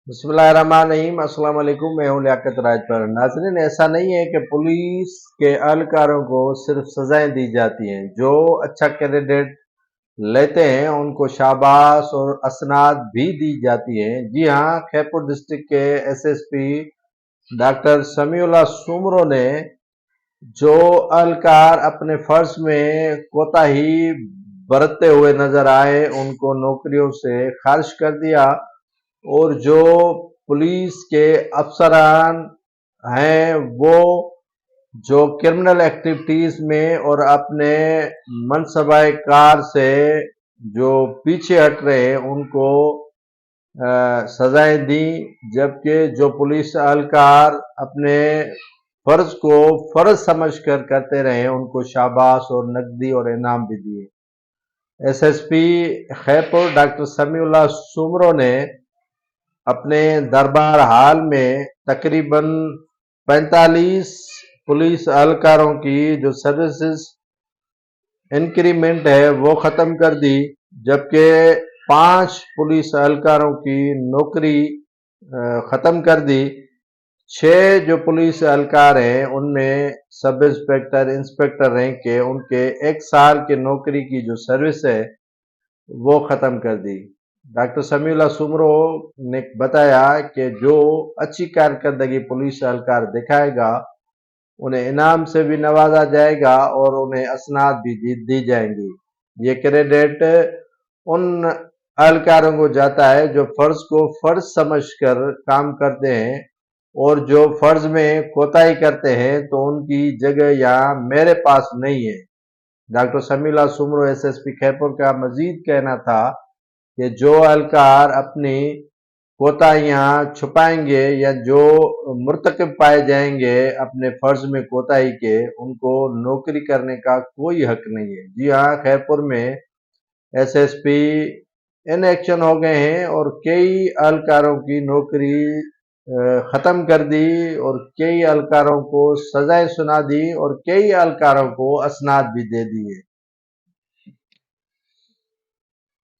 बिस्मिल्लाहिर्रहमानिर्रहीम। अस्सलाम वालेकुम। अस्सलाम वालेकुम। मैं हूँ लियाकत राजपर। नाज़रीन, ऐसा नहीं है कि पुलिस के एहलकारों को सिर्फ सजाएं दी जाती हैं। जो अच्छा कैंडिडेट लेते हैं उनको शाबाश और असनाद भी दी जाती हैं। जी हाँ, खैपुर डिस्ट्रिक्ट के एसएसपी डॉक्टर समीउल्लाह सुमरो ने जो एहलकार अपने फर्ज में कोताही बरतते हुए नजर आए उनको नौकरियों से खारिज कर दिया, और जो पुलिस के अफसरान हैं वो जो क्रिमिनल एक्टिविटीज में और अपने मनसबाए कार से जो पीछे हट रहे हैं उनको सजाएं दी। जबकि जो पुलिस एहलकार अपने फर्ज को फर्ज समझकर करते रहे उनको शाबाश और नकदी और इनाम भी दिए। एसएसपी खैपुर डॉक्टर समीउल्लाह सुमरो ने अपने दरबार हाल में तकरीबन 45 पुलिस एहलकारों की जो सर्विसेज इंक्रीमेंट है वो ख़त्म कर दी, जबकि 5 पुलिस एहलकारों की नौकरी ख़त्म कर दी। 6 जो पुलिस एहलकार हैं उनमें सब इंस्पेक्टर, इंस्पेक्टर रैंक के, उनके 1 साल के नौकरी की जो सर्विस है वो ख़त्म कर दी। डॉक्टर समीउल्लाह सुमरो ने बताया कि जो अच्छी कारकर्दगी पुलिस एहलकार दिखाएगा उन्हें इनाम से भी नवाजा जाएगा और उन्हें असनाद भी दी जाएंगी। ये क्रेडिट उन एहलकारों को जाता है जो फर्ज को फर्ज समझकर काम करते हैं, और जो फर्ज में कोताही करते हैं तो उनकी जगह यहाँ मेरे पास नहीं है। डॉक्टर समीउल्लाह सुमरो एसएसपी खैपुर का मजीद कहना था कि जो एहलकार अपनी कोताहियां छुपाएंगे या जो मुर्तकिब पाए जाएंगे अपने फर्ज में कोताही के, उनको नौकरी करने का कोई हक नहीं है। जी हाँ, खैपुर में एसएसपी इन एक्शन हो गए हैं और कई एहलकारों की नौकरी ख़त्म कर दी, और कई एहलकारों को सजाएं सुना दी, और कई एहलकारों को असनाद भी दे दिए।